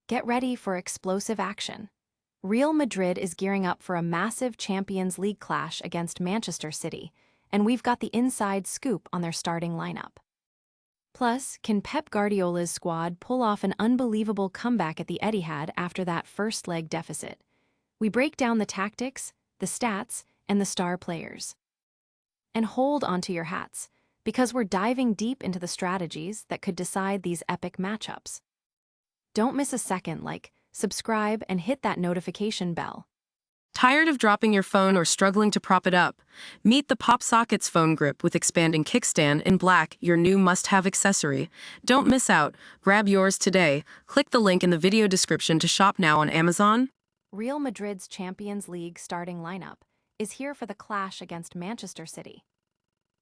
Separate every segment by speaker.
Speaker 1: Get ready for explosive action. Real Madrid is gearing up for a massive Champions League clash against Manchester City, and we've got the inside scoop on their starting lineup. Plus, can Pep Guardiola's squad pull off an unbelievable comeback at the Etihad after that first leg deficit? We break down the tactics, the stats, and the star players. And hold onto your hats, because we're diving deep into the strategies that could decide these epic matchups. Don't miss a second, subscribe, and hit that notification bell.
Speaker 2: Tired of dropping your phone or struggling to prop it up? Meet the Pop Sockets phone grip with expanding kickstand in black, your new must-have accessory. Don't miss out. Grab yours today. Click the link in the video description to shop now on Amazon.
Speaker 1: Real Madrid's Champions League starting lineup is here for the clash against Manchester City.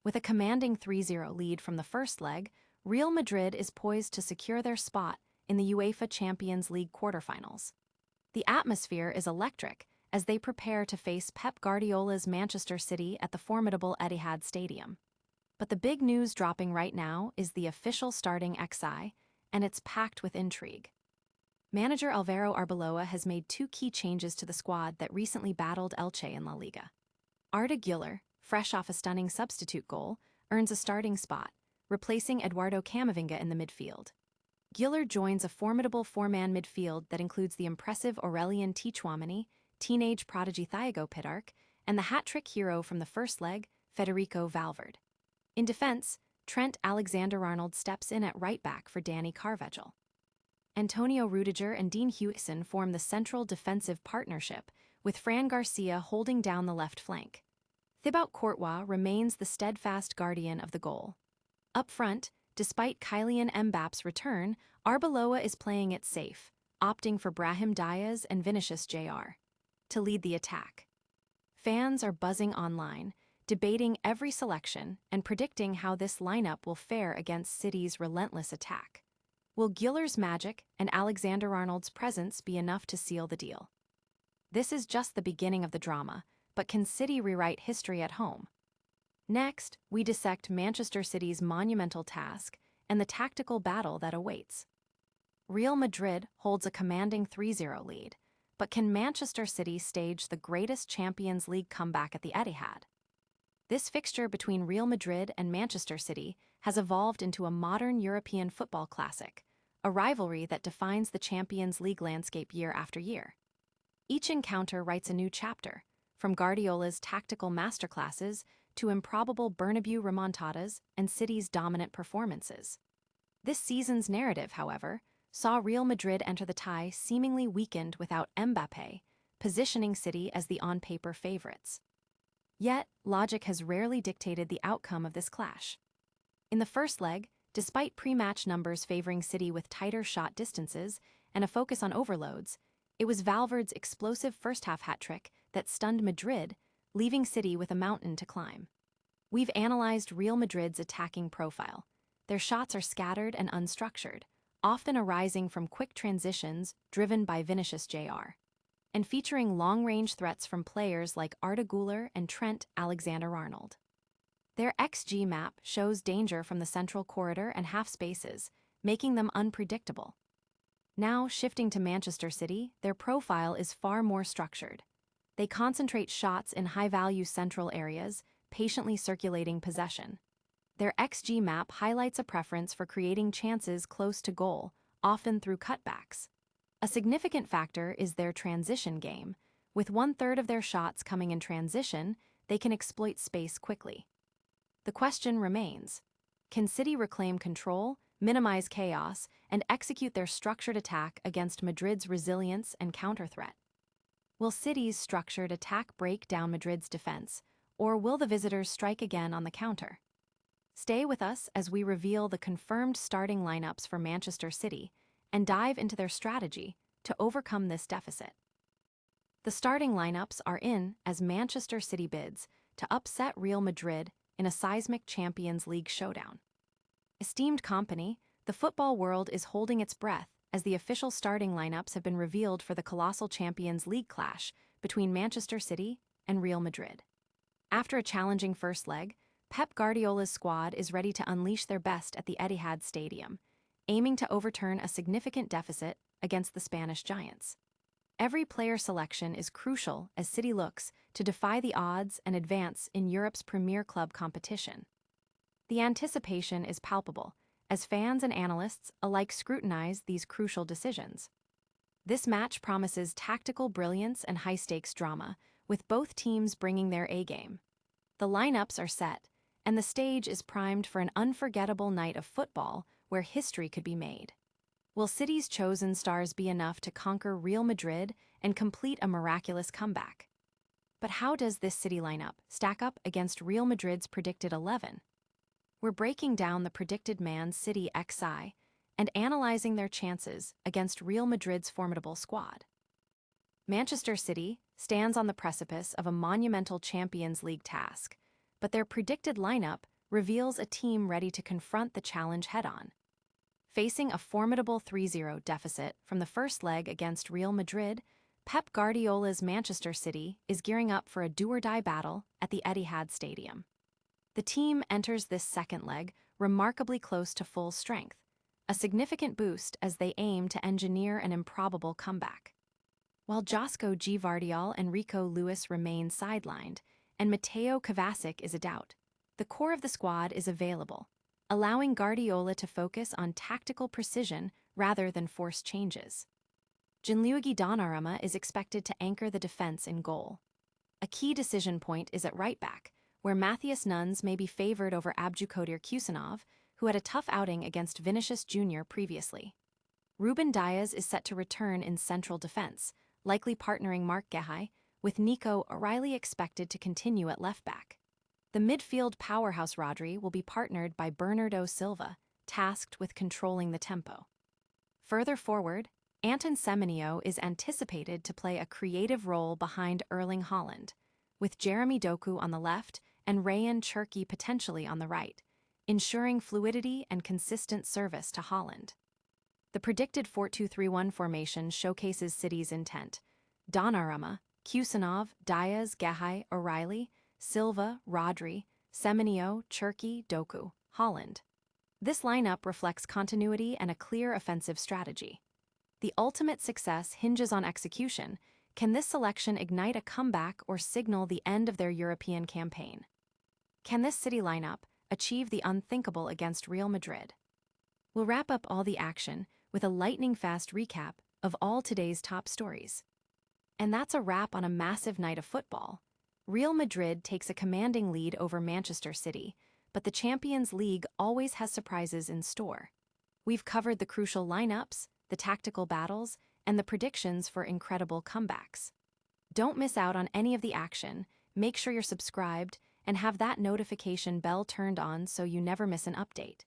Speaker 1: With a commanding 3-0 lead from the first leg, Real Madrid is poised to secure their spot in the UEFA Champions League quarterfinals. The atmosphere is electric as they prepare to face Pep Guardiola's Manchester City at the formidable Etihad Stadium. But the big news dropping right now is the official starting XI, and it's packed with intrigue. Manager Alvaro Arbeloa has made two key changes to the squad that recently battled Elche in La Liga. Arda Güler, fresh off a stunning substitute goal, earns a starting spot, replacing Eduardo Camavinga in the midfield. Güler joins a formidable four-man midfield that includes the impressive Aurelien Tchouaméni, teenage prodigy Thiago Pittark, and the hat-trick hero from the first leg, Federico Valverde. In defense, Trent Alexander-Arnold steps in at right-back for Dani Carvajal. Antonio Rudiger and Dean Huijsen form the central defensive partnership, with Fran Garcia holding down the left flank. Thibaut Courtois remains the steadfast guardian of the goal. Up front, despite Kylian Mbappe's return, Arbeloa is playing it safe, opting for Brahim Diaz and Vinicius Jr. to lead the attack. Fans are buzzing online, debating every selection and predicting how this lineup will fare against City's relentless attack. Will Güler's magic and Alexander-Arnold's presence be enough to seal the deal? This is just the beginning of the drama, but can City rewrite history at home? Next, we dissect Manchester City's monumental task and the tactical battle that awaits. Real Madrid holds a commanding 3-0 lead, but can Manchester City stage the greatest Champions League comeback at the Etihad? This fixture between Real Madrid and Manchester City has evolved into a modern European football classic, a rivalry that defines the Champions League landscape year after year. Each encounter writes a new chapter, from Guardiola's tactical masterclasses to improbable Bernabeu remontadas and City's dominant performances. This season's narrative, however, saw Real Madrid enter the tie seemingly weakened without Mbappe, positioning City as the on-paper favorites. Yet, logic has rarely dictated the outcome of this clash. In the first leg, despite pre-match numbers favoring City with tighter shot distances and a focus on overloads, it was Valverde's explosive first-half hat-trick that stunned Madrid, leaving City with a mountain to climb. We've analyzed Real Madrid's attacking profile. Their shots are scattered and unstructured, often arising from quick transitions driven by Vinicius Jr., and featuring long-range threats from players like Arda Güler and Trent Alexander-Arnold. Their XG map shows danger from the central corridor and half spaces, making them unpredictable. Now, shifting to Manchester City, their profile is far more structured. They concentrate shots in high-value central areas, patiently circulating possession. Their XG map highlights a preference for creating chances close to goal, often through cutbacks. A significant factor is their transition game. With one-third of their shots coming in transition, they can exploit space quickly. The question remains: can City reclaim control, minimize chaos, and execute their structured attack against Madrid's resilience and counter-threat? Will City's structured attack break down Madrid's defense, or will the visitors strike again on the counter? Stay with us as we reveal the confirmed starting lineups for Manchester City and dive into their strategy to overcome this deficit. The starting lineups are in as Manchester City bids to upset Real Madrid in a seismic Champions League showdown. Esteemed company, the football world is holding its breath as the official starting lineups have been revealed for the colossal Champions League clash between Manchester City and Real Madrid. After a challenging first leg, Pep Guardiola's squad is ready to unleash their best at the Etihad Stadium, aiming to overturn a significant deficit against the Spanish giants. Every player selection is crucial as City looks to defy the odds and advance in Europe's premier club competition. The anticipation is palpable, as fans and analysts alike scrutinize these crucial decisions. This match promises tactical brilliance and high-stakes drama, with both teams bringing their A-game. The lineups are set, and the stage is primed for an unforgettable night of football where history could be made. Will City's chosen stars be enough to conquer Real Madrid and complete a miraculous comeback? But how does this City lineup stack up against Real Madrid's predicted 11? We're breaking down the predicted Man City XI and analyzing their chances against Real Madrid's formidable squad. Manchester City stands on the precipice of a monumental Champions League task, but their predicted lineup reveals a team ready to confront the challenge head-on. Facing a formidable 3-0 deficit from the first leg against Real Madrid, Pep Guardiola's Manchester City is gearing up for a do-or-die battle at the Etihad Stadium. The team enters this second leg remarkably close to full strength, a significant boost as they aim to engineer an improbable comeback. While Josko Gvardiol and Rico Lewis remain sidelined, and Mateo Kovacic is a doubt, the core of the squad is available, allowing Guardiola to focus on tactical precision rather than force changes. Gianluigi Donnarumma is expected to anchor the defense in goal. A key decision point is at right-back, where Matthias Nunes may be favored over Abdulkadir Kusanov, who had a tough outing against Vinicius Jr. previously. Ruben Dias is set to return in central defense, likely partnering Marc Guehi, with Nico O'Reilly expected to continue at left-back. The midfield powerhouse Rodri will be partnered by Bernardo Silva, tasked with controlling the tempo. Further forward, Anton Semenyo is anticipated to play a creative role behind Erling Haaland, with Jeremy Doku on the left and Rayan Cherki potentially on the right, ensuring fluidity and consistent service to Haaland. The predicted 4-2-3-1 formation showcases City's intent. Donnarumma, Kusanov, Diaz, Guehi, O'Reilly, Silva, Rodri, Semenyo, Cherki, Doku, Haaland. This lineup reflects continuity and a clear offensive strategy. The ultimate success hinges on execution. Can this selection ignite a comeback or signal the end of their European campaign? Can this City lineup achieve the unthinkable against Real Madrid? We'll wrap up all the action with a lightning-fast recap of all today's top stories. And that's a wrap on a massive night of football. Real Madrid takes a commanding lead over Manchester City, but the Champions League always has surprises in store. We've covered the crucial lineups, the tactical battles, and the predictions for incredible comebacks. Don't miss out on any of the action. Make sure you're subscribed and have that notification bell turned on so you never miss an update.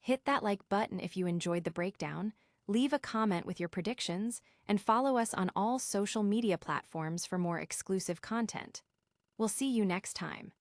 Speaker 1: Hit that like button if you enjoyed the breakdown, leave a comment with your predictions, and follow us on all social media platforms for more exclusive content. We'll see you next time.